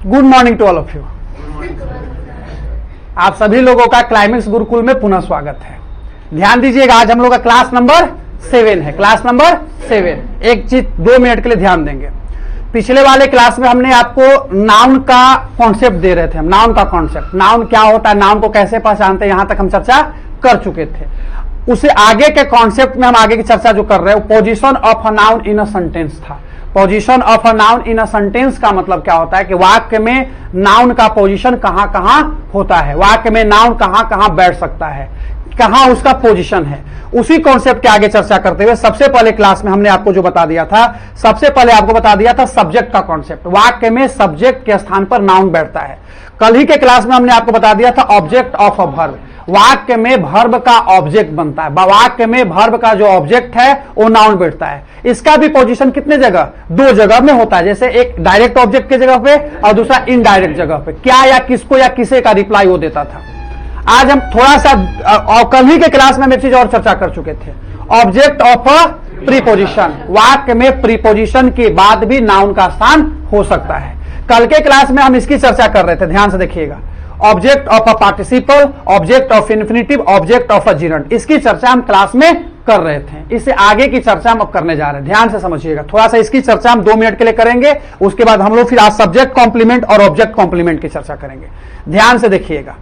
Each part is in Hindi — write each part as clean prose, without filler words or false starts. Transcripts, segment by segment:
Good morning to all of you. आप सभी लोगों का क्लाइमेक्स गुरुकुल में पुनः स्वागत है। ध्यान दीजिएगा, आज हम लोग का क्लास नंबर 7 है। Class number 7। एक चीज 2 मिनट के लिए ध्यान देंगे। पिछले वाले क्लास में हमने आपको नाउन का कॉन्सेप्ट दे रहे थे। हम नाउन का कॉन्सेप्ट, नाउन क्या होता है, नाउन को कैसे पहचानते हैं, यहां तक हम चर्चा कर चुके थे। उसे आगे के कॉन्सेप्ट में हम आगे की चर्चा जो कर रहे हैं, position of a noun in a sentence था। Position of a noun in a sentence का मतलब क्या होता है कि वाक्य में नाउन का पोजीशन कहां कहां होता है, वाक्य में नाउन कहां कहां बैठ सकता है, कहां उसका पोजीशन है। उसी कॉन्सेप्ट के आगे चर्चा करते हुए सबसे पहले क्लास में हमने आपको जो बता दिया था, सबसे पहले आपको बता दिया था सब्जेक्ट का कॉन्सेप्ट। वाक्य में सब्जेक्ट के स्थान पर नाउन बैठता है। कल ही के क्लास में हमने आपको बता दिया था ऑब्जेक्ट ऑफ अ वर्ब। वाक्य में वर्ब का ऑब्जेक्ट बनता है। वाक्य में वर्ब का जो ऑब्जेक्ट है वो नाउन बैठता है। इसका भी पोजीशन कितने जगह, 2 जगह में होता है। जैसे एक डायरेक्ट ऑब्जेक्ट की जगह पे और दूसरा इनडायरेक्ट जगह पे। क्या या किसको या किसे का रिप्लाई वो देता था। आज हम थोड़ा सा कल ही के क्लास में हम एक चीज और चर्चा कर चुके थे, ऑब्जेक्ट ऑफ अ प्रीपोजिशन। वाक्य में प्रीपोजिशन के बाद भी नाउन का स्थान हो सकता है। कल के क्लास में हम इसकी चर्चा कर रहे थे, ध्यान से देखिएगा। Object of a participle, object of infinitive, object of a gerund, इसकी चर्चा हम क्लास में कर रहे थे। इससे आगे की चर्चा हम अब करने जा रहे हैं। ध्यान से समझिएगा, थोड़ा सा इसकी चर्चा हम 2 मिनट के लिए करेंगे। उसके बाद हम लोग फिर आज सब्जेक्ट कॉम्प्लीमेंट और ऑब्जेक्ट कॉम्प्लीमेंट की चर्चा करेंगे। ध्यान से देखिएगा।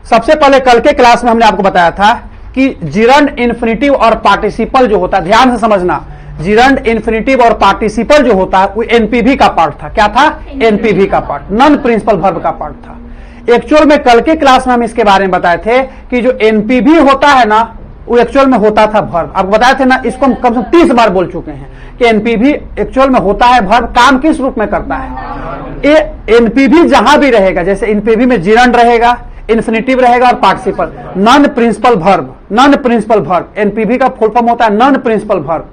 सबसे पहले कल के क्लास में हमने आपको बताया था कि जिरंड, इन्फिनिटिव और पार्टिसिपल जो होता है, ध्यान से समझना, जिरंड, इन्फिनिटिव और पार्टिसिपल जो होता है वो एनपीवी का पार्ट था। क्या था? एनपीवी का पार्ट, नॉन प्रिंसिपल वर्ब का पार्ट था। एक्चुअल में कल के क्लास में हम इसके बारे में बताए थे कि जो एनपीवी होता है ना, वो एक्चुअल में होता था वर्ब। आपको बताए थे ना, इसको हम कम से कम 30 बार बोल चुके हैं कि एनपीवी एक्चुअल में होता है वर्ब। काम किस रूप में करता है? एनपीवी जहां भी रहेगा, जैसे एनपीवी में जिरंड रहेगा, इन्फिनिटिव रहेगा और participle, non principal verb. Non principal verb NPV का फुल फॉर्म होता है नॉन प्रिंसिपल वर्ब।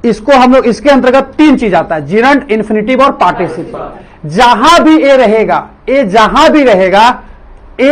इसको हम लोग, इसके अंतर्गत 3 चीज आता है, जिरंड, इन्फिनिटिव और पार्टिसिपल। जहां भी ए रहेगा, ए जहां भी रहेगा, ए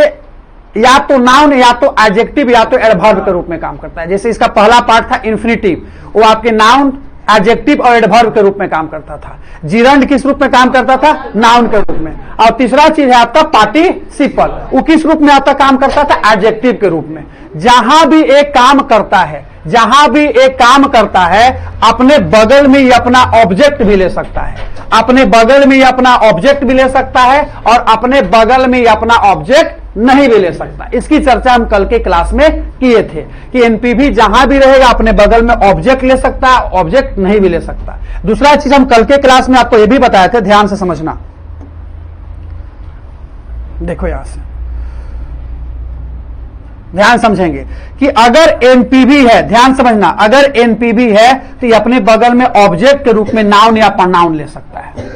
या तो नाउन या तो एडजेक्टिव या तो एडवर्ब के रूप में काम करता है। जैसे इसका पहला पार्ट था इन्फिनिटिव, वो आपके नाउन, एडजेक्टिव और एडवर्ब के रूप में काम करता था। जिरंड किस रूप में काम करता था? नाउन के रूप में। और तीसरा चीज है आपका पार्टिसिपल, वो किस रूप में आपका काम करता था? एडजेक्टिव के रूप में। जहां भी एक काम करता है, जहां भी एक काम करता है, अपने बगल में ही अपना ऑब्जेक्ट भी ले सकता है। अपने बगल में ही अपना ऑब्जेक्ट भी ले सकता है और अपने बगल में ही अपना ऑब्जेक्ट नहीं भी ले सकता। इसकी चर्चा हम कल के क्लास में किए थे कि एनपीवी जहां भी रहेगा अपने बगल में ऑब्जेक्ट ले सकता है, ऑब्जेक्ट नहीं भी ले सकता। दूसरा चीज हम कल के क्लास में आपको यह भी बताए थे, ध्यान से समझना। देखो यहां से ध्यान समझेंगे कि अगर एनपीवी है, ध्यान समझना, अगर एनपीवी है तो ये अपने बगल में ऑब्जेक्ट के रूप में नाउन या प्रोनाउन ले सकता है।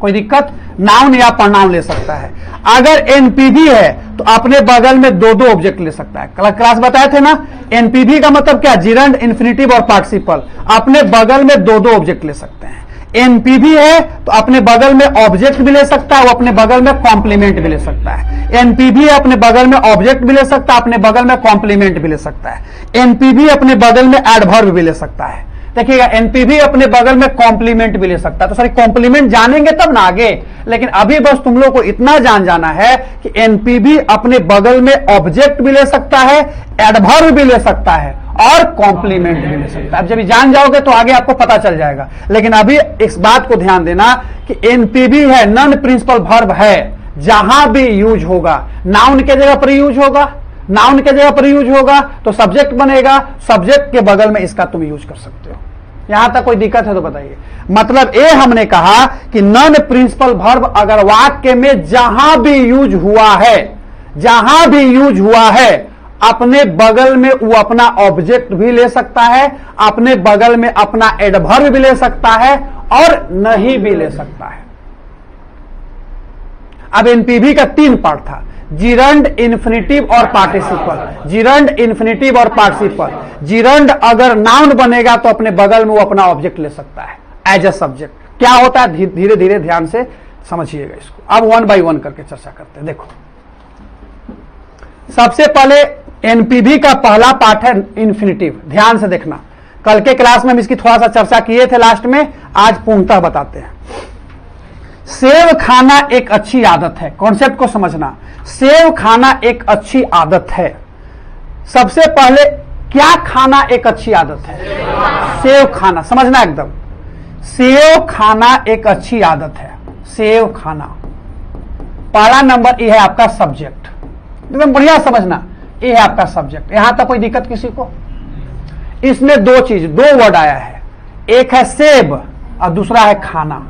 कोई दिक्कत? नाउन या प्रोनाउन ले सकता है। अगर एनपीवी है तो अपने बगल में 2 ऑब्जेक्ट ले सकता है। कल क्लास बताए थे ना, एनपीवी का मतलब क्या? जिरंड, इन्फिनिटिव और पार्टिसिपल, अपने बगल में 2 ऑब्जेक्ट ले सकते हैं। एनपीवी है तो अपने बगल में ऑब्जेक्ट भी ले सकता है, वो अपने बगल में कॉम्प्लीमेंट भी ले सकता है। एनपीवी अपने बगल में ऑब्जेक्ट भी ले सकता है, अपने बगल में कॉम्प्लीमेंट भी ले सकता है। एनपीवी अपने बगल में एडवर्ब भी ले सकता है। देखिएगा, एनपीवी अपने बगल में कॉम्प्लीमेंट भी ले सकता है। तो सारी कॉम्प्लीमेंट जानेंगे तब ना आगे, लेकिन अभी बस तुम लोग को इतना जाना है कि एनपीवी अपने बगल में ऑब्जेक्ट भी ले सकता है, एडवर्ब भी ले सकता है और कॉम्प्लीमेंट भी ले सकता है। अब जब जान जाओगे तो आगे आपको पता चल जाएगा। लेकिन अभी इस बात को ध्यान देना कि एनपीवी है, नॉन प्रिंसिपल वर्ब है। जहां भी यूज होगा, नाउन के जगह पर यूज होगा, नाउन के जगह पर यूज होगा तो सब्जेक्ट बनेगा, सब्जेक्ट के बगल में इसका तुम यूज कर सकते हो। यहां तक कोई दिक्कत है तो बताइए। मतलब ए हमने कहा कि नॉन प्रिंसिपल वर्ब अगर वाक्य में जहां भी यूज हुआ है, जहां भी यूज हुआ है, अपने बगल में वो अपना ऑब्जेक्ट भी ले सकता है, अपने बगल में अपना एडवर्ब भी ले सकता है और नहीं भी ले सकता है। अब एनपीवी का 3 पार्ट था, जिरंड, इन्फिनिटिव और पार्टिसिपल। जिरंड, इन्फिनिटिव और पार्टिसिपल। जिरंड अगर नाउन बनेगा तो अपने बगल में वो अपना ऑब्जेक्ट ले सकता है एज ए सब्जेक्ट। क्या होता है? धीरे धीरे ध्यान से समझिएगा इसको। अब 1 बाय 1 करके चर्चा करते हैं। देखो, सबसे पहले एनपीवी का पहला पार्ट है इन्फिनिटिव। ध्यान से देखना, कल के क्लास में हम इसकी थोड़ा सा चर्चा किए थे लास्ट में, आज पूर्णतः बताते हैं। सेव खाना एक अच्छी आदत है। कॉन्सेप्ट को समझना, सेव खाना एक अच्छी आदत है। सबसे पहले क्या खाना एक अच्छी आदत है? सेव खाना, समझना एकदम। सेव खाना एक अच्छी आदत है। सेव खाना पहला नंबर, ये है आपका सब्जेक्ट। एकदम बढ़िया समझना, ये है आपका सब्जेक्ट। यहां तक कोई दिक्कत किसी को? इसमें दो चीज, दो वर्ड आया है, एक है सेब और दूसरा है खाना।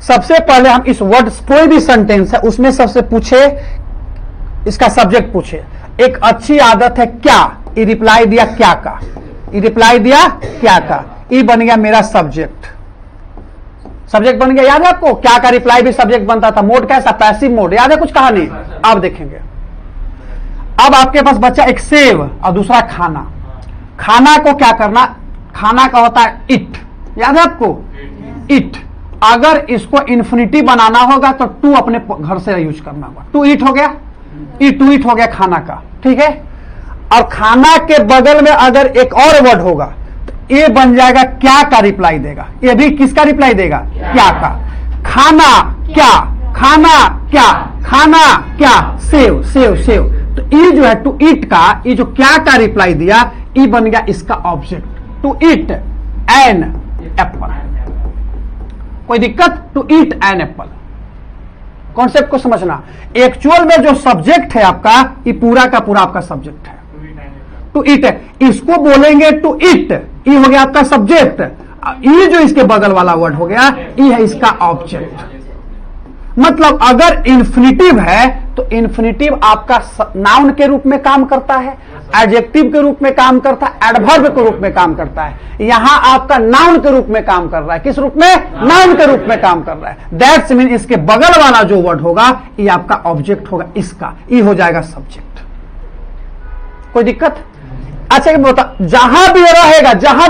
सबसे पहले हम इस वर्ड, कोई भी सेंटेंस है उसमें सबसे पूछे, इसका सब्जेक्ट पूछे। एक अच्छी आदत है क्या, ये रिप्लाई दिया क्या का, ये रिप्लाई दिया क्या का, ये बन गया मेरा सब्जेक्ट। सब्जेक्ट बन गया, याद है आपको? क्या का रिप्लाई भी सब्जेक्ट बनता था। मोड कैसा? Passive mode. याद है कुछ कहानी? आप देखेंगे। अब आपके पास बच्चा एक सेव और दूसरा खाना। खाना को क्या करना? खाना का होता है इट। याद है आपको? इट। अगर इसको इन्फिनिटी बनाना होगा तो टू अपने घर से यूज करना होगा। टू ईट हो गया, टू ईट हो गया खाना का, ठीक है। और खाना के बगल में अगर एक और वर्ड होगा तो ये बन जाएगा क्या का रिप्लाई देगा। ये भी किसका रिप्लाई देगा? क्या का। खाना क्या, खाना क्या, खाना क्या, सेव सेव सेव। तो ये जो है टू ईट का, ये जो क्या का रिप्लाई दिया, ये बन गया इसका object. To eat an apple. कोई दिक्कत? To eat an apple. Concept को समझना। एक्चुअल में जो सब्जेक्ट है आपका, ये पूरा का पूरा आपका सब्जेक्ट है। टू ईट है, इसको बोलेंगे टू ईट, ये हो गया आपका सब्जेक्ट। ये जो इसके बगल वाला वर्ड हो गया, ये है इसका ऑब्जेक्ट। मतलब अगर इन्फिनिटिव है तो इन्फिनिटिव आपका नाउन के रूप में काम करता है, एडजेक्टिव के रूप में काम करता है, एडवर्ब के रूप में काम करता है। यहां आपका नाउन के रूप में काम कर रहा है। किस रूप में? नाउन के रूप में काम कर रहा है। दैट्स मीन इसके बगल वाला जो वर्ड होगा ये आपका ऑब्जेक्ट होगा, इसका ये हो जाएगा सब्जेक्ट। कोई दिक्कत? अच्छा ये बता, जहां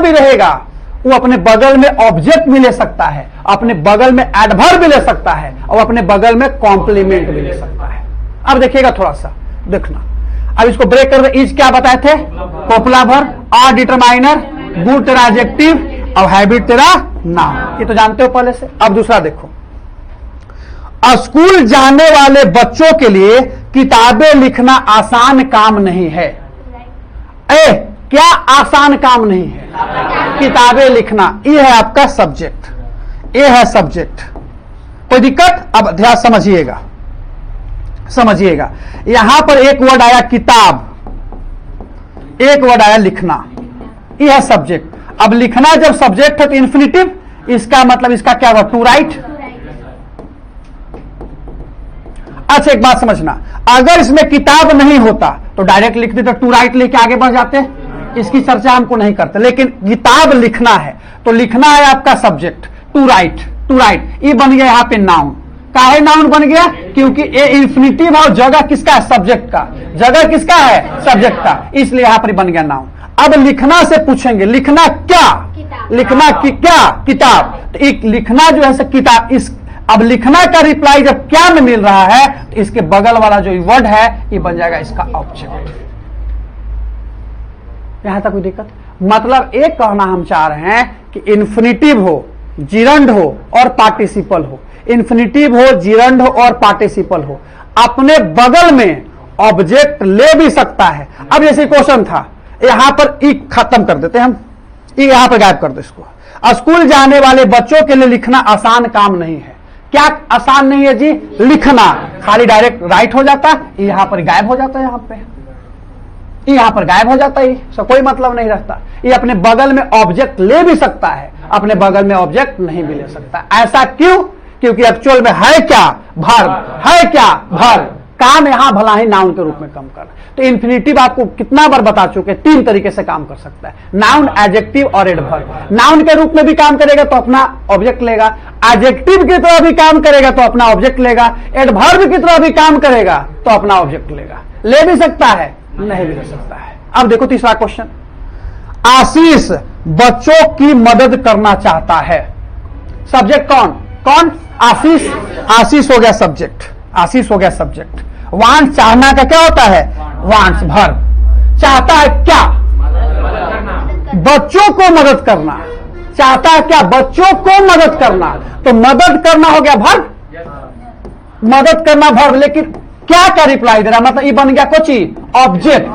भी रहेगा वो अपने बगल में ऑब्जेक्ट भी ले सकता है, अपने बगल में एडवर्ब भी ले सकता है और अपने बगल में कॉम्प्लीमेंट भी ले सकता है। अब देखिएगा थोड़ा सा, देखना। अब इसको ब्रेक कर दे। इज क्या बताए थे? कॉपुला वर्ब, आर डिटरमाइनर, गुड तेरा एडजेक्टिव और हैबिट तेरा नाउन। ये तो जानते हो पहले से। अब दूसरा देखो, स्कूल जाने वाले बच्चों के लिए किताबें लिखना आसान काम नहीं है। क्या आसान काम नहीं है? किताबें लिखना। ये है आपका सब्जेक्ट, ये है सब्जेक्ट। कोई दिक्कत? अब ध्यान समझिएगा, समझिएगा। यहां पर एक वर्ड आया किताब, एक वर्ड आया लिखना, ये है सब्जेक्ट। अब लिखना जब सब्जेक्ट है तो इन्फिनिटिव, इसका मतलब इसका क्या हुआ? To write. अच्छा एक बात समझना, अगर इसमें किताब नहीं होता तो डायरेक्ट लिख देते, टू राइट लेके आगे बढ़ जाते। इसकी चर्चा हमको नहीं करते, लेकिन किताब लिखना है तो लिखना है आपका subject. To write, to write, ये बन गया यहां पे नाउन। काहे नाउन बन गया? क्योंकि ये इन्फिनिटिव और जगह किसका है? सब्जेक्ट का। जगह किसका है? सब्जेक्ट का, इसलिए यहां पर बन गया नाउन। अब लिखना से पूछेंगे, लिखना क्या? लिखना कि क्या? किताब। तो एक लिखना जो है किताब। इस अब लिखना का रिप्लाई जब क्या में मिल रहा है तो इसके बगल वाला जो वर्ड है ये बन जाएगा इसका ऑब्जेक्ट। यहां तक कोई दिक्कत? मतलब एक कहना हम चाह रहे हैं कि इन्फिनिटिव हो, जिरंड हो और पार्टिसिपल हो। इन्फिनिटिव हो, जिरंड हो और पार्टिसिपल हो, अपने बगल में ऑब्जेक्ट ले भी सकता है। अब जैसे क्वेश्चन था, यहां पर ई खत्म कर देते हम, ई यहां पर गायब कर दो इसको। स्कूल जाने वाले बच्चों के लिए लिखना आसान काम नहीं है। क्या आसान नहीं है जी? लिखना। खाली डायरेक्ट राइट हो जाता, यहां पर गायब हो जाता है, यहां पर गायब हो जाता है, इसका कोई मतलब नहीं रखता। ये अपने बगल में ऑब्जेक्ट ले भी सकता है, अपने बगल में ऑब्जेक्ट नहीं भी ले सकता। ऐसा क्यों? क्योंकि एक्चुअल में है क्या? वर्ब। है क्या? वर्ब। काम यहां भला ही नाउन के रूप में काम कर। तो इन्फिनिटिव आपको कितना बार बता चुके, तीन तरीके से काम कर सकता है, नाउन, एडजेक्टिव और एडवर्ब। नाउन के रूप में भी काम करेगा तो अपना ऑब्जेक्ट लेगा, एडजेक्टिव की तरह भी काम करेगा तो अपना ऑब्जेक्ट लेगा, एडवर्ब की तरह भी काम करेगा तो अपना ऑब्जेक्ट लेगा। ले भी सकता है, नहीं भी ले सकता है। अब देखो तीसरा क्वेश्चन, आशीष बच्चों की मदद करना चाहता है। सब्जेक्ट कौन? कौन? आशीष। आशीष हो गया सब्जेक्ट, आशीष हो गया सब्जेक्ट। वांट चाहना का क्या होता है? Wants verb. चाहता है क्या? बच्चों को मदद करना। चाहता है क्या, बच्चों को मदद करना, तो मदद करना हो गया वर्ब, मदद करना वर्ब, लेकिन क्या का रिप्लाई दे रहा, मतलब ये बन गया कुछ ऑब्जेक्ट,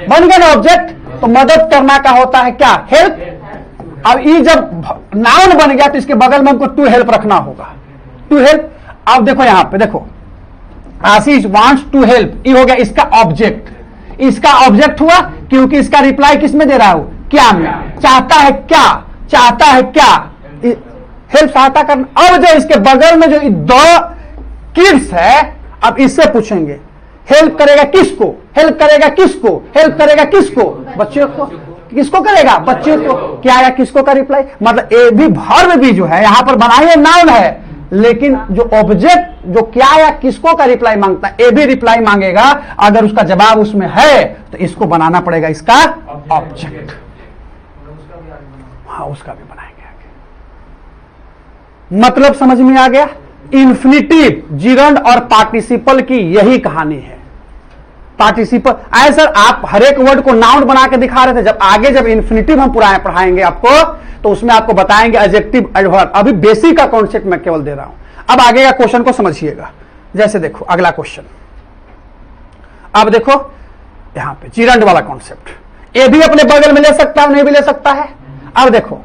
बन गया ना ऑब्जेक्ट, तो मदद करना का होता है क्या, हेल्प। अब ये जब नाउन बन गया तो इसके बगल में हमको टू हेल्प रखना होगा, टू हेल्प। अब देखो यहां पे देखो, आशीष वांट्स टू हेल्प, ये हो गया इसका ऑब्जेक्ट, इसका ऑब्जेक्ट हुआ क्योंकि इसका रिप्लाई किस में दे रहा हूं, क्या में, चाहता है क्या, चाहता है क्या, हेल्प सहायता करना। अब जो इसके बगल में जो द किड्स है, अब इससे पूछेंगे हेल्प करेगा किसको, हेल्प करेगा किसको, हेल्प करेगा किसको, बच्चों को, किसको करेगा, बच्चों को, क्या या किसको का रिप्लाई, मतलब ए भी वर्ब भी जो है यहां पर बनाइए नाउन है, लेकिन जो ऑब्जेक्ट जो क्या या किसको का रिप्लाई मांगता है, ए भी रिप्लाई मांगेगा, अगर उसका जवाब उसमें है तो इसको बनाना पड़ेगा इसका ऑब्जेक्ट, हाँ उसका भी बनाएंगे आगे। मतलब समझ में आ गया, इन्फिनिटिव, जिरंड और पार्टिसिपल की यही कहानी है। पार्टिसिपल आए सर, आप हर एक वर्ड को नाउन बना के दिखा रहे थे, जब आगे जब इन्फिनिटिव हम पढ़ाएंगे आपको, तो उसमें आपको बताएंगे एडजेक्टिव एडवर्ब, अभी बेसिक का कॉन्सेप्ट मैं केवल दे रहा हूं। अब आगे का क्वेश्चन को समझिएगा, जैसे देखो अगला क्वेश्चन, अब देखो यहां पे जिरंड वाला कॉन्सेप्ट, ये भी अपने बगल में ले सकता है, नहीं भी ले सकता है। अब देखो,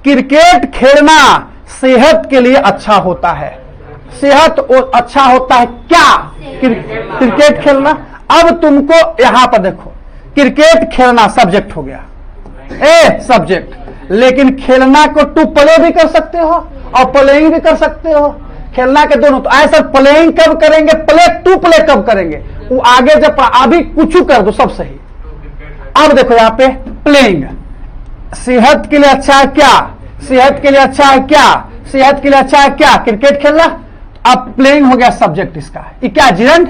क्रिकेट खेलना सेहत के लिए अच्छा होता है, सेहत अच्छा होता है क्या, क्रिकेट खेलना। अब तुमको यहां पर देखो, क्रिकेट खेलना सब्जेक्ट हो गया, ए सब्जेक्ट, लेकिन खेलना को टू प्ले भी कर सकते हो और प्लेइंग भी कर सकते हो, खेलना के दोनों। तो ऐसा प्लेइंग कब करेंगे, प्ले टू प्ले कब करेंगे, वो आगे जब अभी कुछ कर दो सब सही। अब देखो यहां पे प्लेइंग, सेहत के लिए अच्छा है क्या, सेहत के लिए अच्छा है क्या, सेहत के लिए अच्छा है क्या, क्रिकेट खेलना। अब प्लेइंग हो गया सब्जेक्ट इसका, ये क्या जिरंड।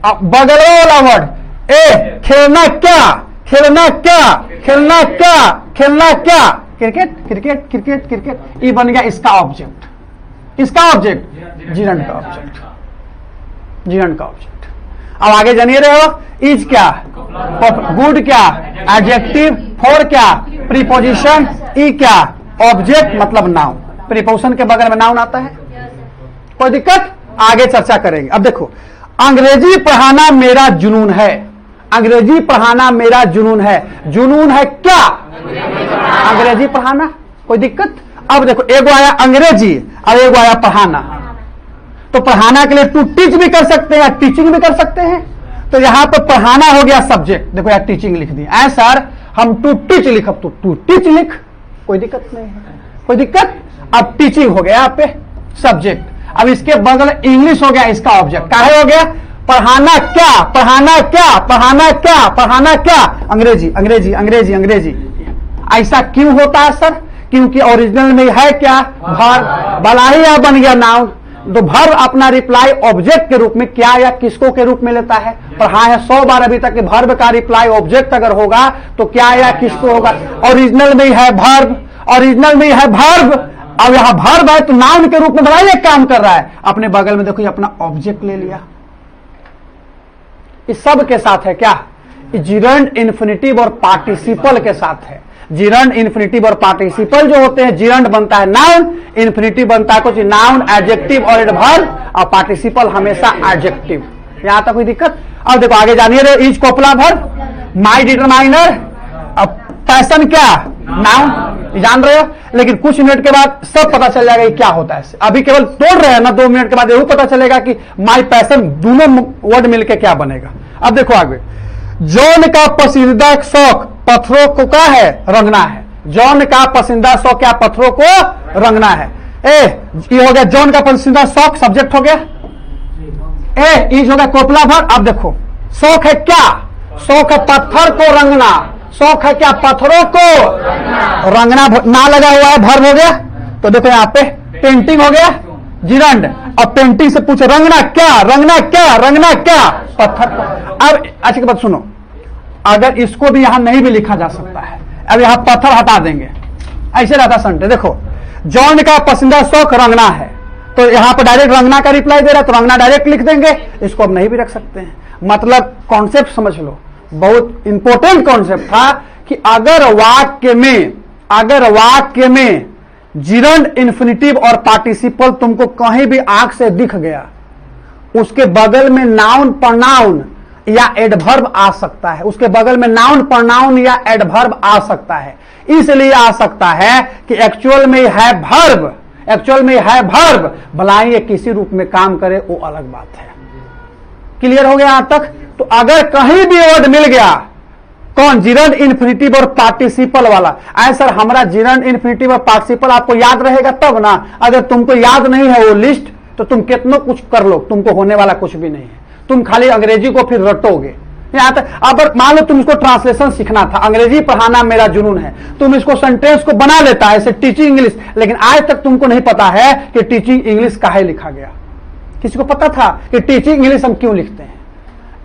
अब बगल वाला वर्ड ए, खेलना क्या, खेलना क्या, खेलना क्या, खेलना क्या, क्रिकेट क्रिकेट क्रिकेट क्रिकेट, ये बन गया इसका ऑब्जेक्ट, इसका ऑब्जेक्ट जिरंड का ऑब्जेक्ट, जिरंड का ऑब्जेक्ट। अब आगे जानिए रहे हो, इज क्या, गुड क्या, एडजेक्टिव, फॉर क्या, प्रीपोजिशन, ई क्या, ऑब्जेक्ट मतलब नाउन, प्रीपोजिशन के बगल में नाउन आता है, कोई दिक्कत, आगे चर्चा करेंगे। अब देखो, अंग्रेजी पढ़ाना मेरा जुनून है, अंग्रेजी पढ़ाना मेरा जुनून है, जुनून है क्या, अंग्रेजी पढ़ाना, कोई दिक्कत। अब देखो, एगो आया अंग्रेजी और एगो आया पढ़ाना, तो पढ़ाना के लिए टू टीच भी कर सकते हैं या टीचिंग भी कर सकते हैं, तो यहां पर पढ़ाना हो गया सब्जेक्ट, देखो यार टीचिंग लिख दी, ऐ सर हम टू टीच लिख, तो टू टीच लिख, कोई दिक्कत नहीं है, कोई दिक्कत। अब टीचिंग हो गया यहाँ पे सब्जेक्ट, अब इसके बगल इंग्लिश हो गया इसका ऑब्जेक्ट, काहे हो गया, पढ़ाना क्या, पढ़ाना क्या, पढ़ाना क्या, पढ़ाना क्या, अंग्रेजी अंग्रेजी अंग्रेजी अंग्रेजी। ऐसा क्यों होता है सर, क्योंकि ओरिजिनल में है क्या, वर्ब, भला ही यह बन गया नाउन, तो वर्ब अपना रिप्लाई ऑब्जेक्ट के रूप में क्या या किसको के रूप में लेता है। पढ़ा है 100 बार अभी तक, वर्ब का रिप्लाई ऑब्जेक्ट अगर होगा तो क्या या किसको होगा, ओरिजिनल में है वर्ब, ओरिजिनल में है वर्ब, अब यहां वर्ब है तो नाउन के रूप में भला ये काम कर रहा है, अपने बगल में देखो ये अपना ऑब्जेक्ट ले लिया। इस सब के साथ है क्या, जिरंड, इन्फिनिटिव और पार्टिसिपल के साथ है। जिरंड, इन्फिनिटिव और पार्टिसिपल जो होते हैं, जिरंड बनता है नाउन, इन्फिनिटिव बनता है कुछ नाउन, एडजेक्टिव और एडवर्ब, और पार्टिसिपल हमेशा एडजेक्टिव। यहां तक कोई दिक्कत। अब देखो आगे जानिए, इज कोपला वर्ब, माई डिटरमाइनर, अब पैशन क्या, नाउन, जान रहे हो, लेकिन कुछ मिनट के बाद सब पता चल जाएगा ये क्या होता है। अभी केवल तोड़ रहे हैं ना, 2 मिनट के बाद यही पता चलेगा कि माई पैशन दोनों वर्ड मिलके क्या बनेगा। अब देखो आगे, जॉन का पसंदीदा शौक पत्थरों को क्या है, रंगना है। जॉन का पसंदीदा शौक क्या, पत्थरों को रंगना है। ये हो गया जॉन का पसंदीदा शौक, सब्जेक्ट हो गया। इज हो गया कोपला वर्ब। अब देखो शौक है क्या, शौक है पत्थर को रंगना, शौक है क्या, पत्थरों को रंगना, ना लगा हुआ है, वर्ब हो गया। तो देखो यहाँ पे पेंटिंग हो गया जिरंड, और पेंटिंग से पूछे रंगना क्या, रंगना क्या, रंगना क्या, पत्थर। अब अच्छी बात सुनो, अगर इसको भी यहां नहीं भी लिखा जा सकता है, अब यहां पत्थर हटा देंगे, ऐसे रहता संटे। देखो जॉन का पसंदीदा शौक रंगना है, तो यहां पर डायरेक्ट रंगना का रिप्लाई दे रहा है, तो रंगना डायरेक्ट लिख देंगे, इसको अब नहीं भी रख सकते हैं। मतलब कॉन्सेप्ट समझ लो, बहुत इंपॉर्टेंट कॉन्सेप्ट था कि अगर वाक्य में अगर वाक्य में जिरंड, इन्फिनिटिव और पार्टिसिपल तुमको कहीं भी आंख से दिख गया, उसके बगल में नाउन, प्रोनाउन या एडवर्ब आ सकता है। उसके बगल में नाउन, प्रोनाउन या एडवर्ब आ सकता है। इसलिए आ सकता है कि एक्चुअल में है वर्ब, एक्चुअल में है वर्ब, भलाई ये किसी रूप में काम करे वो अलग बात है। क्लियर हो गया यहां तक? तो अगर कहीं भी वर्ड मिल गया, कौन, जिरंड, इन्फिनिटिव और पार्टिसिपल वाला, आए सर हमारा जिरंड, इन्फिनिटिव और पार्टिसिपल आपको याद रहेगा तब ना। अगर तुमको याद नहीं है वो लिस्ट तो तुम कितना कुछ कर लो, तुमको होने वाला कुछ भी नहीं है। तुम खाली अंग्रेजी को फिर रटोगे। यहां तक अब मान लो तुम इसको ट्रांसलेशन सीखना था, अंग्रेजी पढ़ाना मेरा जुनून है, तुम इसको सेंटेंस को बना लेता है ऐसे टीचिंग इंग्लिश, लेकिन आज तक तुमको नहीं पता है कि टीचिंग इंग्लिश काहे लिखा गया। किसी को पता था कि टीचिंग इंग्लिश हम क्यों लिखते हैं?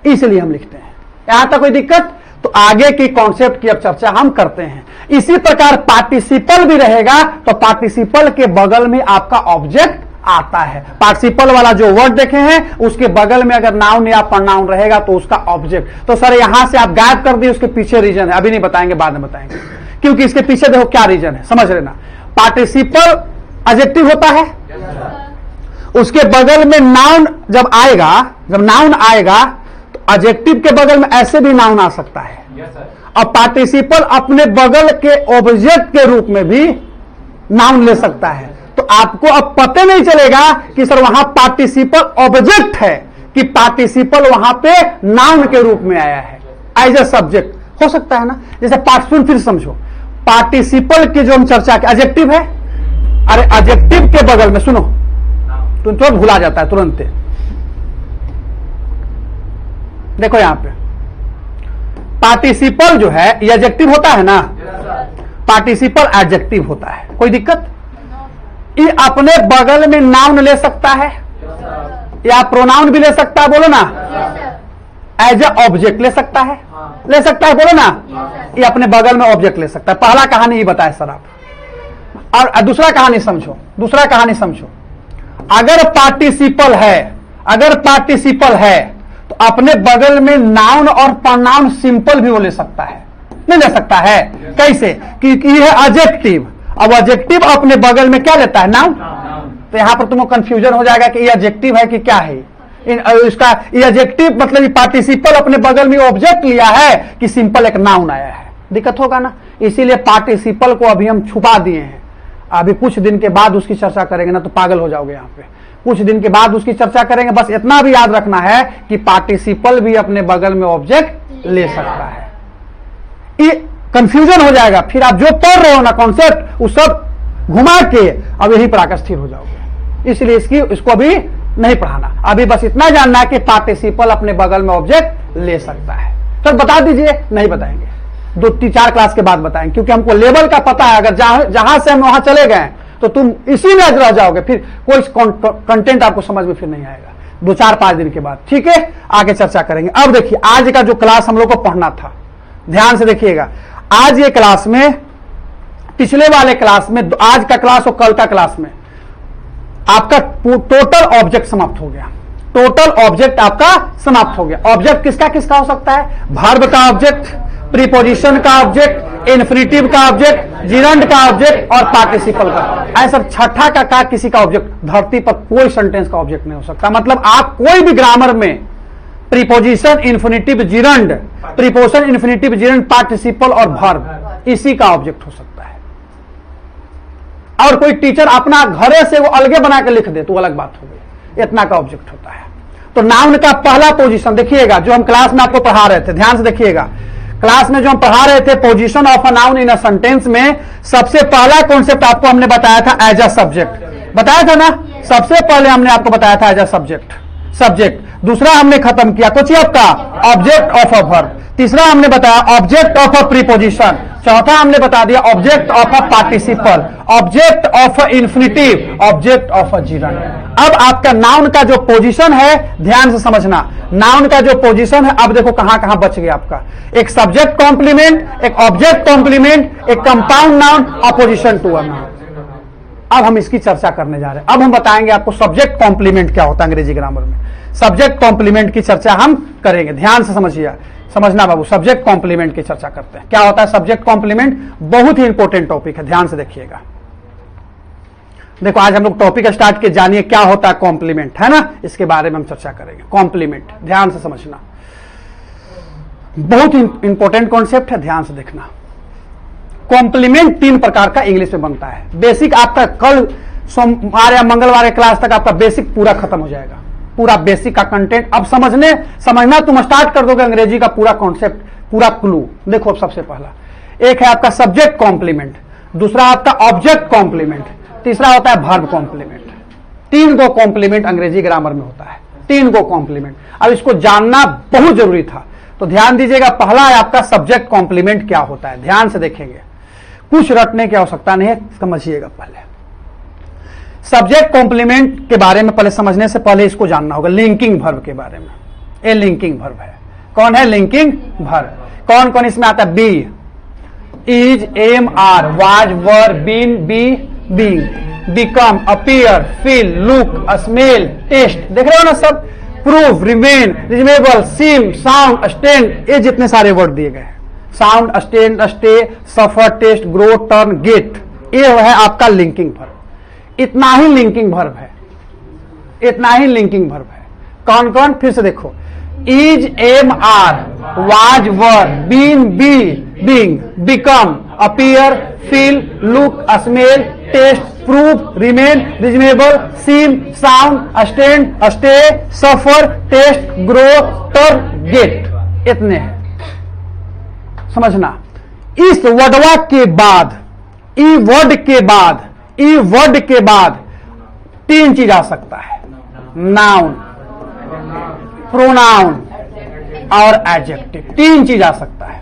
इसलिए हम लिखते हैं। यहां तक कोई दिक्कत? तो आगे की कॉन्सेप्ट की अब चर्चा हम करते हैं। इसी प्रकार पार्टिसिपल भी रहेगा, तो पार्टिसिपल के बगल में आपका ऑब्जेक्ट आता है। पार्टिसिपल वाला जो वर्ड देखे हैं उसके बगल में अगर नाउन या प्रोनाउन रहेगा तो उसका ऑब्जेक्ट। तो सर यहां से आप गायब कर दिए, उसके पीछे रीजन है, अभी नहीं बताएंगे, बाद में बताएंगे, क्योंकि इसके पीछे देखो क्या रीजन है, समझ लेना। पार्टिसिपल एडजेक्टिव होता है, उसके बगल में नाउन जब आएगा, जब नाउन आएगा तो एडजेक्टिव के बगल में ऐसे भी नाउन आ सकता है। और पार्टिसिपल अपने बगल के ऑब्जेक्ट के रूप में भी नाउन ले सकता है। तो आपको अब पता नहीं चलेगा कि सर वहां पार्टिसिपल ऑब्जेक्ट है कि पार्टिसिपल वहां पे नाउन के रूप में आया है, एज ए सब्जेक्ट हो सकता है ना। जैसे पार्टिसिपल, फिर समझो, पार्टिसिपल की जो हम चर्चा की एडजेक्टिव है, अरे एडजेक्टिव के बगल में सुनो, तुम तुरंत भुला जाता है तुरंत। देखो यहां पे पार्टिसिपल जो है ये एडजेक्टिव होता है ना, पार्टिसिपल एडजेक्टिव होता है, कोई दिक्कत? ये अपने बगल में नाउन ले सकता है या प्रोनाउन भी ले सकता है, बोलो ना। एज ए ऑब्जेक्ट ले सकता है, ले सकता है, बोलो ना। ये अपने बगल में ऑब्जेक्ट ले सकता है। पहला कहानी ये बताया सर आप। और दूसरा कहानी समझो, दूसरा कहानी समझो। अगर पार्टिसिपल है, अगर पार्टिसिपल है तो अपने बगल में नाउन और प्रोनाउन सिंपल भी वो ले सकता है, नहीं ले सकता है? कैसे? क्योंकि ये है एडजेक्टिव। अब एडजेक्टिव अपने बगल में क्या लेता है? नाउन। तो यहां पर तुमको कंफ्यूजन हो जाएगा कि ये एडजेक्टिव है कि क्या है। इसका ये एडजेक्टिव मतलब पार्टिसिपल अपने बगल में ऑब्जेक्ट लिया है कि सिंपल एक नाउन आया है, दिक्कत होगा ना। इसीलिए पार्टिसिपल को अभी हम छुपा दिए हैं। अभी कुछ दिन के बाद उसकी चर्चा करेंगे ना तो पागल हो जाओगे। यहां पे कुछ दिन के बाद उसकी चर्चा करेंगे। बस इतना भी याद रखना है कि पार्टिसिपल भी अपने बगल में ऑब्जेक्ट ले सकता है। ये कंफ्यूजन हो जाएगा, फिर आप जो पढ़ रहे हो ना कॉन्सेप्ट वो सब घुमा के अब यही पर आकर स्थिर हो जाओगे। इसलिए इसको अभी नहीं पढ़ाना, अभी बस इतना जानना है कि पार्टिसिपल अपने बगल में ऑब्जेक्ट ले सकता है। सर बता दीजिए, नहीं बताएंगे, 2-4 क्लास के बाद बताएंगे, क्योंकि हमको लेवल का पता है। अगर जहां से हम वहां चले गए तो तुम इसी में रह जाओगे, फिर कोई कंटेंट आपको समझ में फिर नहीं आएगा 2-4-5 दिन के बाद। ठीक है, आगे चर्चा करेंगे। अब देखिए आज का जो क्लास हम लोग को पढ़ना था, ध्यान से देखिएगा। आज ये क्लास में, पिछले वाले क्लास में, आज का क्लास और कल का क्लास में आपका टोटल ऑब्जेक्ट समाप्त हो गया। टोटल ऑब्जेक्ट आपका समाप्त हो गया। ऑब्जेक्ट किसका किसका हो सकता है? वर्ब का ऑब्जेक्ट, प्रीपोजिशन का ऑब्जेक्ट, इन्फिनिटिव का ऑब्जेक्ट, जिरंड का ऑब्जेक्ट और पार्टिसिपल का। ऐसा छठा का किसी का ऑब्जेक्ट, धरती पर कोई सेंटेंस का ऑब्जेक्ट नहीं हो सकता। मतलब आप कोई भी ग्रामर में preposition, infinitive, gerund, preposition, infinitive, gerund, participle और वर्ब, इसी का ऑब्जेक्ट हो सकता है। और कोई टीचर अपना घरे से वो अलगे बना के लिख दे तो अलग बात हो गई, इतना का ऑब्जेक्ट होता है। तो नाउन का पहला पोजीशन देखिएगा, जो हम क्लास में आपको पढ़ा रहे थे, ध्यान से देखिएगा। क्लास में जो हम पढ़ा रहे थे position of a noun in a sentence में, सबसे पहला कॉन्सेप्ट आपको हमने बताया था एज अ सब्जेक्ट, बताया था ना। सबसे पहले हमने आपको बताया था एज अ सब्जेक्ट, सब्जेक्ट। दूसरा हमने खत्म किया कुछ आपका ऑब्जेक्ट ऑफ अ वर्ब। तीसरा हमने बताया ऑब्जेक्ट ऑफ अ प्रीपोजिशन। चौथा हमने बता दिया object of a participle, object of a infinitive, object of a gerund. अब आपका नाउन का जो पोजीशन है, ध्यान से समझना, नाउन का जो पोजीशन है, अब देखो कहां कहां बच गया आपका। एक सब्जेक्ट कॉम्प्लीमेंट, एक ऑब्जेक्ट कॉम्प्लीमेंट, एक compound noun, apposition to a noun. अब हम इसकी चर्चा करने जा रहे हैं। अब हम बताएंगे आपको सब्जेक्ट कॉम्प्लीमेंट क्या होता है अंग्रेजी ग्रामर में। सब्जेक्ट कॉम्प्लीमेंट की चर्चा हम करेंगे, ध्यान से समझिए। समझना बाबू, सब्जेक्ट कॉम्प्लीमेंट की चर्चा करते हैं। क्या होता है सब्जेक्ट कॉम्प्लीमेंट? बहुत ही इंपॉर्टेंट टॉपिक है, ध्यान से देखिएगा। देखो आज हम लोग टॉपिक स्टार्ट किए, जानिए क्या होता है कॉम्प्लीमेंट, है ना, इसके बारे में हम चर्चा करेंगे। कॉम्प्लीमेंट ध्यान से समझना, बहुत इंपॉर्टेंट कॉन्सेप्ट है, ध्यान से देखना। कॉम्प्लीमेंट 3 प्रकार का इंग्लिश में बनता है। बेसिक आपका कल सोमवार या मंगलवार क्लास तक आपका बेसिक पूरा खत्म हो जाएगा, पूरा बेसिक का कंटेंट अब समझना तुम स्टार्ट कर दोगे अंग्रेजी का पूरा कॉन्सेप्ट, पूरा क्लू। देखो अब सबसे पहला एक है आपका सब्जेक्ट कॉम्प्लीमेंट, दूसरा आपका ऑब्जेक्ट कॉम्प्लीमेंट, तीसरा होता है वर्ब कॉम्प्लीमेंट। 3 को कॉम्प्लीमेंट अंग्रेजी ग्रामर में होता है, 3 को कॉम्प्लीमेंट। अब इसको जानना बहुत जरूरी था, तो ध्यान दीजिएगा। पहला है आपका सब्जेक्ट कॉम्प्लीमेंट क्या होता है, ध्यान से देखेंगे, कुछ रटने की आवश्यकता नहीं है, समझिएगा। पहले सब्जेक्ट कॉम्प्लीमेंट के बारे में पहले समझने से पहले इसको जानना होगा लिंकिंग वर्ब के बारे में। ये लिंकिंग वर्ब है। कौन है लिंकिंग वर्ब? कौन कौन इसमें आता है? Be, is, am, are, was, were, been, be, being, become, appear, feel, look, smell, taste. देख रहे हो ना सब? Prove, remain, reasonable, seem, sound, stand, ये जितने सारे वर्ड दिए गए हैं, sound, stand, stay, suffer, taste, grow, turn, get, ये है आपका लिंकिंग वर्ब। इतना ही लिंकिंग वर्ब है, इतना ही लिंकिंग वर्ब है। कौन कौन? फिर से देखो, is, am, are, was, were, been, be, being, become, appear, feel, look, smell, taste, prove, remain, reasonable, seem, sound, stand, stay, suffer, taste, grow, turn, get, इतने हैं। समझना, इस वर्डवा के बाद, ई वर्ड के बाद, ई वर्ड के बाद 3 चीज आ सकता है, नाउन, प्रोनाउन और एडजेक्टिव। 3 चीज आ सकता है,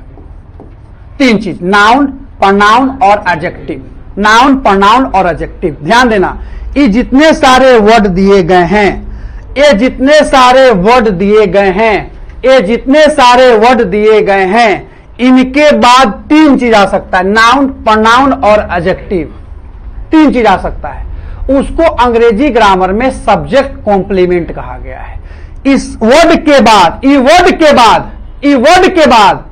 3 चीज, नाउन, प्रोनाउन और एडजेक्टिव। नाउन, प्रोनाउन और एडजेक्टिव। ध्यान देना, ये जितने सारे वर्ड दिए गए हैं, ये जितने सारे वर्ड दिए गए हैं, ये जितने सारे वर्ड दिए गए हैं, इनके बाद 3 चीज आ सकता है, नाउन, प्रोनाउन और एडजेक्टिव। 3 चीज आ सकता है। उसको अंग्रेजी ग्रामर में सब्जेक्ट कॉम्प्लीमेंट कहा गया है। इस वर्ड के बाद, ई वर्ड के बाद, ई वर्ड के बाद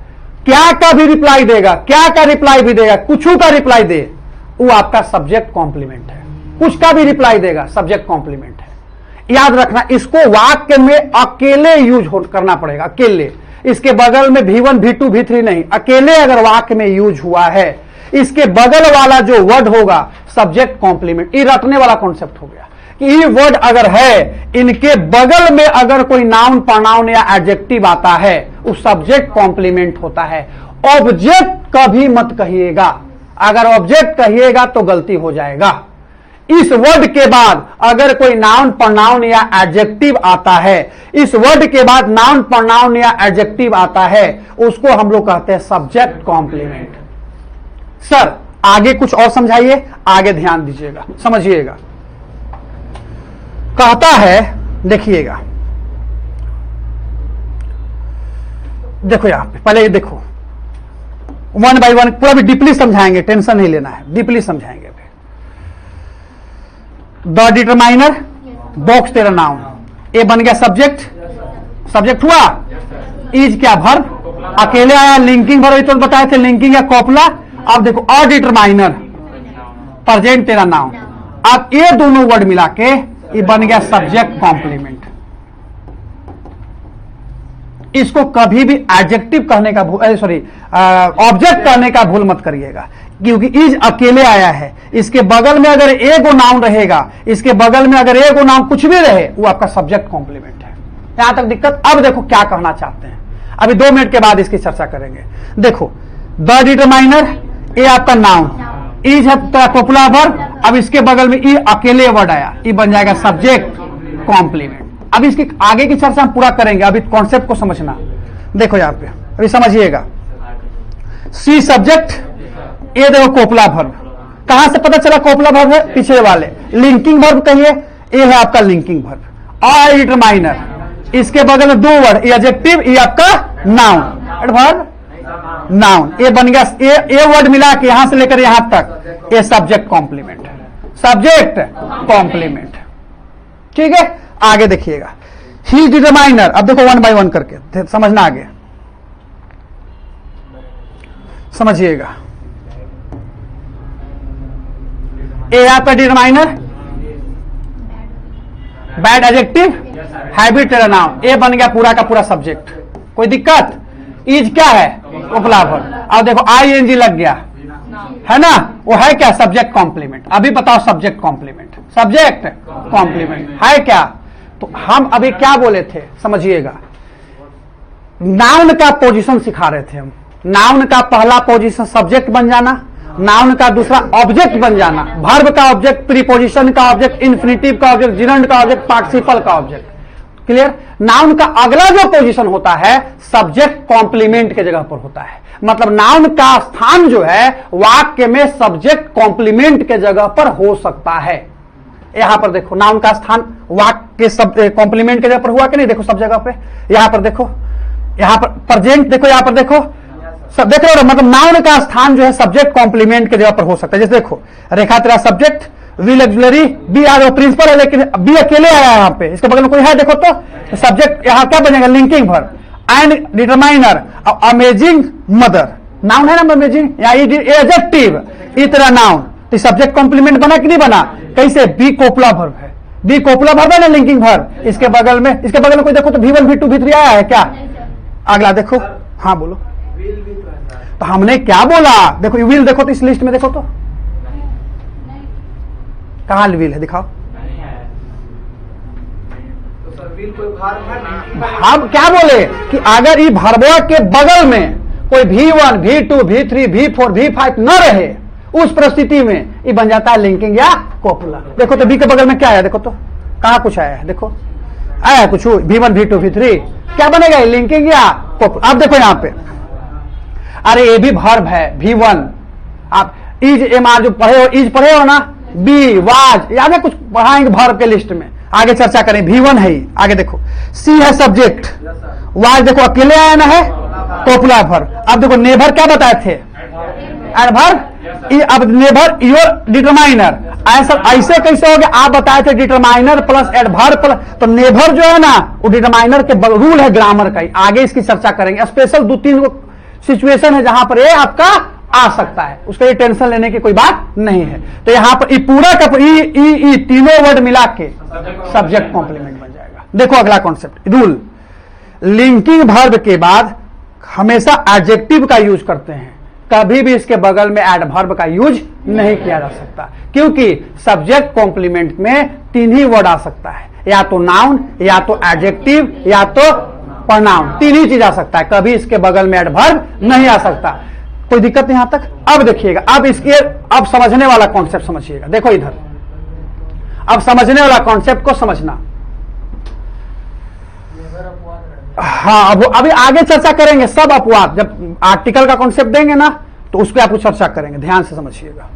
क्या का भी रिप्लाई देगा, क्या का रिप्लाई भी देगा, कुछ का रिप्लाई दे, वो आपका सब्जेक्ट कॉम्प्लीमेंट है। कुछ का भी रिप्लाई देगा, सब्जेक्ट कॉम्प्लीमेंट है। याद रखना, इसको वाक्य में अकेले यूज करना पड़ेगा, अकेले। इसके बगल में V1, V2, V3 नहीं, अकेले अगर वाक्य में यूज हुआ है, इसके बगल वाला जो वर्ड होगा सब्जेक्ट कॉम्प्लीमेंट। ये रटने वाला कॉन्सेप्ट हो गया कि ये वर्ड अगर है, इनके बगल में अगर कोई नाउन, प्रोनाउन या एडजेक्टिव आता है, वो सब्जेक्ट कॉम्प्लीमेंट होता है। ऑब्जेक्ट कभी मत कहिएगा, अगर ऑब्जेक्ट कहिएगा तो गलती हो जाएगा। इस वर्ड के बाद अगर कोई नाउन, प्रोनाउन या एडजेक्टिव आता है, इस वर्ड के बाद नाउन, प्रोनाउन या एडजेक्टिव आता है, उसको हम लोग कहते हैं सब्जेक्ट कॉम्प्लीमेंट। सर आगे कुछ और समझाइए, आगे ध्यान दीजिएगा, समझिएगा। कहता है, देखिएगा, देखो यहां पे पहले ये देखो, 1 बाय 1 पूरा भी डीपली समझाएंगे, टेंशन नहीं लेना है, डीपली समझाएंगे। द डिटरमाइनर, बॉक्स तेरा नाउन, ये बन गया सब्जेक्ट, सब्जेक्ट हुआ। इज क्या? वर्ब, अकेले आया, लिंकिंग वर्ब तो बताए थे, लिंकिंग या कॉपला। अब देखो अ डिटरमाइनर, प्रेजेंट तेरा नाउन। अब ये दोनों वर्ड मिला के ये बन गया सब्जेक्ट कॉम्प्लीमेंट। इसको कभी भी एडजेक्टिव कहने का ऑब्जेक्ट कहने का भूल मत करिएगा, क्योंकि इज अकेले आया है, इसके बगल में अगर एगो नाउन रहेगा, इसके बगल में अगर एगो नाउन कुछ भी रहे, वो आपका सब्जेक्ट कॉम्प्लीमेंट है। यहां तक दिक्कत। अब देखो क्या कहना चाहते हैं, अभी 2 मिनट के बाद इसकी चर्चा करेंगे। देखो द डिटरमाइनर, ये आपका नाउन, इज है पॉपुलर वर्ब। अब इसके बगल में ई अकेले वर्ड आया, ई बन जाएगा सब्जेक्ट कॉम्प्लीमेंट। अब इसकी आगे की चर्चा हम पूरा करेंगे, अभी कॉन्सेप्ट को समझना। देखो यहां पे अभी समझिएगा, सी सब्जेक्ट, ये देखो कोपला वर्ब। कहां से पता चला कोपला वर्ब है? पीछे वाले लिंकिंग वर्ब कहिए, ये है आपका लिंकिंग वर्ब। और डिटरमाइनर, इसके बगल में 2 वर्ड, एडजेक्टिव, ये आपका नाउन, एडवर्ब, नाउन। ये बन गया, ये वर्ड मिला के यहां से लेकर यहां तक, ये सब्जेक्ट कॉम्प्लीमेंट, सब्जेक्ट कॉम्प्लीमेंट। ठीक है, आगे देखिएगा, ही डिटरमाइनर। अब देखो 1 बाय 1 करके समझना आगे। समझिएगा। ए आपका determiner, bad adjective, habit noun, a बन गया पूरा का पूरा सब्जेक्ट। कोई दिक्कत? इज क्या है? उपला वर्ब। अब देखो आईएनजी लग गया है ना, वो है क्या? Subject complement. अभी बताओ सब्जेक्ट कॉम्प्लीमेंट, सब्जेक्ट कॉम्प्लीमेंट है क्या? तो हम अभी क्या बोले थे समझिएगा, नाउन का पोजीशन सिखा रहे थे हम। नाउन का पहला पोजीशन सब्जेक्ट बन जाना, नाउन का दूसरा ऑब्जेक्ट बन जाना, वर्ब का ऑब्जेक्ट, प्रीपोजिशन का ऑब्जेक्ट, इन्फिनिटिव का ऑब्जेक्ट, जिरंड का ऑब्जेक्ट, पार्टिसिपल का ऑब्जेक्ट। क्लियर? नाउन का अगला जो पोजीशन होता है सब्जेक्ट कॉम्प्लीमेंट के जगह पर होता है। मतलब नाउन का स्थान जो है वाक्य में सब्जेक्ट कॉम्प्लीमेंट के जगह पर हो सकता है। यहां पर देखो नाउन का स्थान वाक्य के कॉम्प्लीमेंट के जगह पर हुआ कि नहीं? देखो सब जगह पे, यहां पर देखो, यहां पर प्रेजेंट देखो, यहां पर देखो, सब देख रहे हो। मतलब नाउन का स्थान जो है सब्जेक्ट कॉम्प्लीमेंट के जगह पर हो सकता है। जैसे देखो रेखा तेरा subject, will auxiliary, be are principal है लेकिन बी अकेले आया यहाँ पे, इसके बगल में कोई है देखो तो सब्जेक्ट यहाँ क्या बनेगा? Linking verb and determiner. Amazing mother noun है ना, अमेजिंग या एडजेक्टिव, इतना नाउन, तो सब्जेक्ट कॉम्प्लीमेंट बना कि नहीं बना? कैसे? बी कोपला वर्ब है, बी कोपला वर्ब है ना, लिंकिंग वर्ब। इसके बगल में कोई देखो तो V1 V2 V3 आया है क्या? अगला देखो, हाँ बोलो। तो हमने क्या बोला? देखो विल देखो तो इस लिस्ट में देखो तो कहां विल है? दिखाओ। हम क्या बोले कि अगर ये भरबा के बगल में कोई V1 V2 V3 V4 V5 न रहे, उस परिस्थिति में ये बन जाता है लिंकिंग या कोपुला। देखो तो बी के बगल में क्या है? देखो तो कहां कुछ आया है? देखो आया है कुछ V1 V2 V3, क्या बनेगा? लिंकिंग या कोपुला। अब देखो यहां पे, अरे ये भी वर्ब है V1। आप इज एम आर जो पढ़े हो, इज पढ़े हो ना, बी वाज, आगे कुछ पढ़ाएंगे वर्ब के लिस्ट में, आगे चर्चा करें। V1 है, आगे देखो सी है सब्जेक्ट, वाज देखो अकेले आया ना है, कोपुला वर्ब। अब देखो नेभर क्या बताए थे? एडवर्ब। अब नेभर योर डिटरमाइनर, ऐसे कैसे हो गया? आप बताए थे डिटरमाइनर प्लस एडवर्ब प्लस, तो नेभर जो है ना वो डिटरमाइनर के रूल है ग्रामर का ही, आगे इसकी चर्चा करेंगे। स्पेशल 2-3 सिचुएशन है जहां पर ये आपका आ सकता है, उसके लिए टेंशन लेने की कोई बात नहीं है। तो यहां पर ई पूरा का ई तीनों वर्ड मिला के सब्जेक्ट कॉम्प्लीमेंट बन जाएगा। देखो अगला कॉन्सेप्ट, रूल, लिंकिंग वर्ब के बाद हमेशा एडजेक्टिव का यूज करते हैं, कभी भी इसके बगल में एडवर्ब का यूज नहीं किया जा सकता, क्योंकि सब्जेक्ट कॉम्प्लीमेंट में 3 ही वर्ड आ सकता है, या तो नाउन, या तो एडजेक्टिव, या तो प्रोनाउन, 3 ही चीज आ सकता है, कभी इसके बगल में एडवर्ब नहीं आ सकता। कोई दिक्कत नहीं यहां तक? अब देखिएगा, अब समझने वाला कॉन्सेप्ट समझिएगा। देखो इधर, अब समझने वाला कॉन्सेप्ट को समझना। हाँ, अब अभी आगे चर्चा करेंगे सब अपवाद, जब आर्टिकल का कॉन्सेप्ट देंगे ना तो उस पर आपको चर्चा करेंगे, ध्यान से समझिएगा।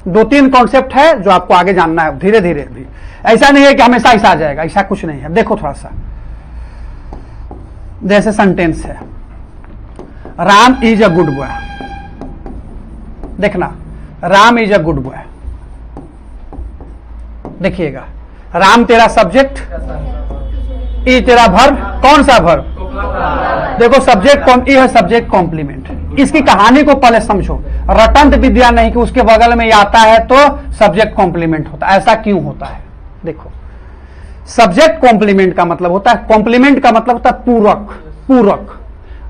2-3 कॉन्सेप्ट है जो आपको आगे जानना है धीरे धीरे भी, ऐसा नहीं है कि हमेशा ऐसा आ जाएगा, ऐसा कुछ नहीं है। देखो थोड़ा सा, जैसे सेंटेंस है, Ram is a good boy, देखना, Ram is a good boy, देखिएगा, राम तेरा सब्जेक्ट, ई तेरा वर्ब, कौन सा वर्ब? देखो सब्जेक्ट, ई है सब्जेक्ट कॉम्प्लीमेंट। इसकी कहानी को पहले समझो, रटंत विद्या नहीं कि उसके बगल में आता है तो सब्जेक्ट कॉम्प्लीमेंट होता है, ऐसा क्यों होता है? देखो सब्जेक्ट कॉम्प्लीमेंट का मतलब होता है, कॉम्प्लीमेंट का मतलब होता है पूरक, पूरक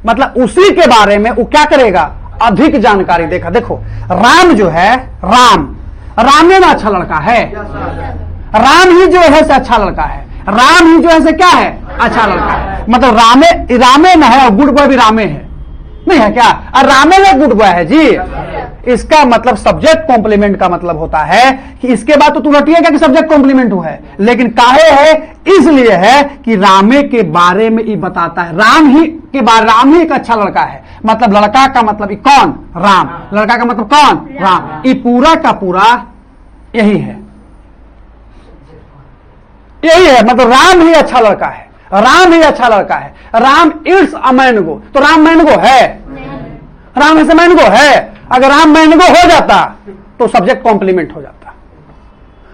मतलब उसी के बारे में वो क्या करेगा? अधिक जानकारी। देखा, देखो राम जो है, राम में अच्छा लड़का है, राम ही जो है से अच्छा लड़का है, राम ही जो है से क्या है? अच्छा लड़का है। मतलब रामे न है और गुड बॉय भी रामे है, नहीं है क्या? और रामे में गुड बॉय है जी। इसका मतलब सब्जेक्ट कॉम्प्लीमेंट का मतलब होता है कि इसके बाद तो तू रटिएगा कि सब्जेक्ट कॉम्प्लीमेंट हुआ है, लेकिन काहे है? इसलिए है कि रामे के बारे में ये बताता है, राम ही के बारे, राम ही एक अच्छा लड़का है, मतलब लड़का का मतलब कौन? राम। लड़का का मतलब कौन? राम। ये पूरा का पूरा यही है, यही है, मतलब राम ही अच्छा लड़का है, राम ही अच्छा लड़का है। राम इट्स अ मैंगो, तो राम मैंगो है, राम ऐसे मैंगो है। अगर राम मैंगो हो जाता तो सब्जेक्ट कॉम्प्लीमेंट हो जाता,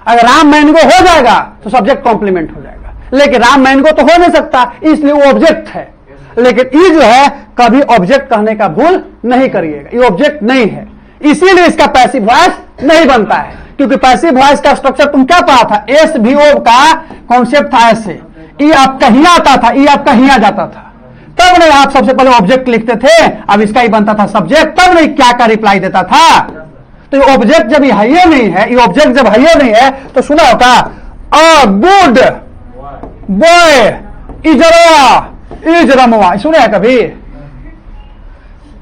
अगर राम मैंगो हो जाएगा तो सब्जेक्ट कॉम्प्लीमेंट हो जाएगा, लेकिन राम मैंगो तो हो नहीं सकता, इसलिए वो ऑब्जेक्ट है। लेकिन ई जो है कभी ऑब्जेक्ट कहने का भूल नहीं करिएगा, ये ऑब्जेक्ट नहीं है, इसीलिए इसका पैसिव वॉइस नहीं बनता है। क्योंकि पैसिव वॉइस का स्ट्रक्चर तुम क्या पढ़ा था, एस वी ओ का कॉन्सेप्ट था ऐसे, ई आपका ही आता था, ई आपका ही आ जाता था, तब नहीं आप सबसे पहले ऑब्जेक्ट लिखते थे, अब इसका ही बनता था सब्जेक्ट, तब नहीं क्या का रिप्लाई देता था। तो ये ऑब्जेक्ट जब ये नहीं है, ये ऑब्जेक्ट जब है नहीं है तो सुना होगा अ गुड बॉय इज रमवा, सुने हैं कभी?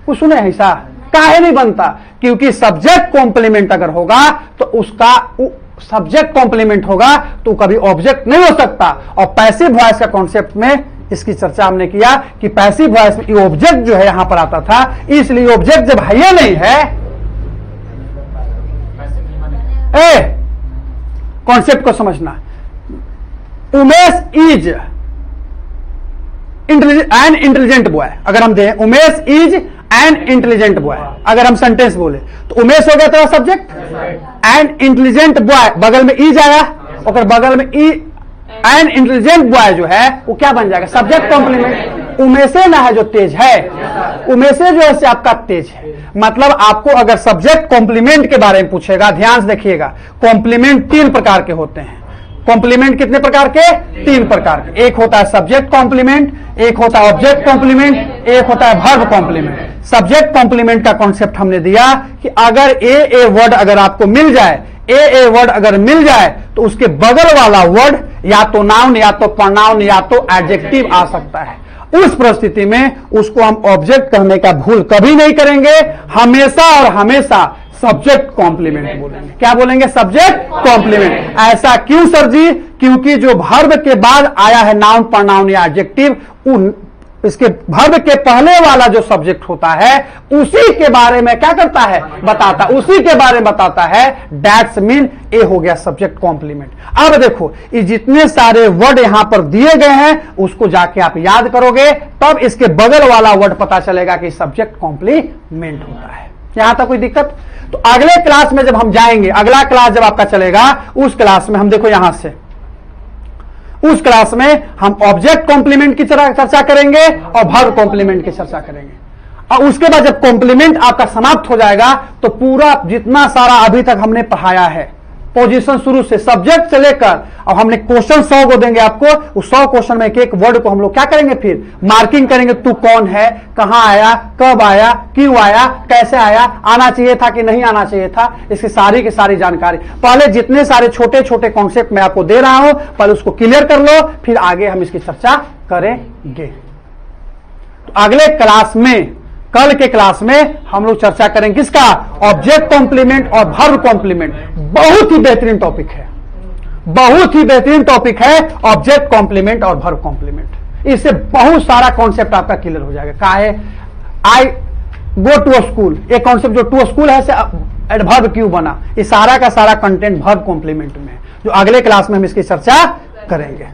कुछ सुने हैं ऐसा? काहे नहीं बनता? क्योंकि सब्जेक्ट कॉम्प्लीमेंट अगर होगा तो उसका सब्जेक्ट कॉम्प्लीमेंट होगा तो कभी ऑब्जेक्ट नहीं हो सकता। और पैसिव वॉइस का कॉन्सेप्ट में इसकी चर्चा हमने किया कि पैसिव वॉइस में ऑब्जेक्ट जो है यहां पर आता था, इसलिए ऑब्जेक्ट जब है नहीं है, कॉन्सेप्ट को समझना, Umesh is an intelligent boy, अगर हम दें Umesh is an intelligent boy, अगर हम सेंटेंस बोले तो उमेश हो गया तेरा सब्जेक्ट, एन इंटेलिजेंट बॉय बगल में इज आया, और बगल में ई एन इंटेलिजेंट बॉय जो है वो क्या बन जाएगा, सब्जेक्ट कॉम्प्लीमेंट। उमेशे ना है जो तेज है, उमेशे जो है आपका तेज है। मतलब आपको अगर सब्जेक्ट कॉम्प्लीमेंट के बारे में पूछेगा, ध्यान से देखिएगा, कॉम्प्लीमेंट 3 प्रकार के होते हैं। कॉम्प्लीमेंट कितने प्रकार के? 3 प्रकार के। एक होता है सब्जेक्ट कॉम्प्लीमेंट, एक होता है ऑब्जेक्ट कॉम्प्लीमेंट, एक होता है वर्ब कॉम्प्लीमेंट। सब्जेक्ट कॉम्प्लीमेंट का कॉन्सेप्ट हमने दिया कि अगर ए वर्ड अगर आपको मिल जाए, ए वर्ड अगर मिल जाए तो उसके बगल वाला वर्ड या तो नाउन या तो प्रोनाउन या तो एडजेक्टिव आ सकता है। उस परिस्थिति में उसको हम ऑब्जेक्ट कहने का भूल कभी नहीं करेंगे, हमेशा और हमेशा सब्जेक्ट कॉम्प्लीमेंट बोलेंगे। क्या बोलेंगे? Subject complement. ऐसा क्यों सर जी? क्योंकि जो वर्ब के बाद आया है नाउन प्रोनाउन या एडजेक्टिव, उन इसके वर्ब के पहले वाला जो सब्जेक्ट होता है उसी के बारे में क्या करता है? बताता, उसी के बारे में बताता है। दैट्स मीन ए हो गया सब्जेक्ट कॉम्प्लीमेंट। अब देखो ये जितने सारे वर्ड यहां पर दिए गए हैं उसको जाके आप याद करोगे, तब इसके बगल वाला वर्ड पता चलेगा कि सब्जेक्ट कॉम्प्लीमेंट होता है। यहां तक कोई दिक्कत? तो अगले क्लास में जब हम जाएंगे, अगला क्लास जब आपका चलेगा, उस क्लास में हम देखो यहां से, उस क्लास में हम ऑब्जेक्ट कॉम्प्लीमेंट की चर्चा करेंगे और वर्ब कॉम्प्लीमेंट की चर्चा करेंगे। और उसके बाद जब कॉम्प्लीमेंट आपका समाप्त हो जाएगा तो पूरा जितना सारा अभी तक हमने पढ़ाया है, पोजीशन शुरू से सब्जेक्ट से लेकर, और हमने क्वेश्चन 100 को देंगे आपको, उस 100 क्वेश्चन में एक एक वर्ड को हम लोग क्या करेंगे, फिर मार्किंग करेंगे। तू कौन है, कहां आया, कब आया, क्यों आया, कैसे आया, आना चाहिए था कि नहीं आना चाहिए था, इसकी सारी की सारी जानकारी। पहले जितने सारे छोटे छोटे कॉन्सेप्ट मैं आपको दे रहा हूं, पहले उसको क्लियर कर लो, फिर आगे हम इसकी चर्चा करेंगे। तो अगले क्लास में, कल के क्लास में हम लोग चर्चा करेंगे किसका? ऑब्जेक्ट कॉम्प्लीमेंट और वर्ब कॉम्प्लीमेंट। बहुत ही बेहतरीन टॉपिक है, बहुत ही बेहतरीन टॉपिक है ऑब्जेक्ट कॉम्प्लीमेंट और वर्ब कॉम्प्लीमेंट। इससे बहुत सारा कॉन्सेप्ट आपका क्लियर हो जाएगा। का है आई गो टू स्कूल, ये कॉन्सेप्ट जो टू स्कूल है से वर्ब क्यों बना, ये सारा का सारा कंटेंट वर्ब कॉम्प्लीमेंट में, जो अगले क्लास में हम इसकी चर्चा करेंगे।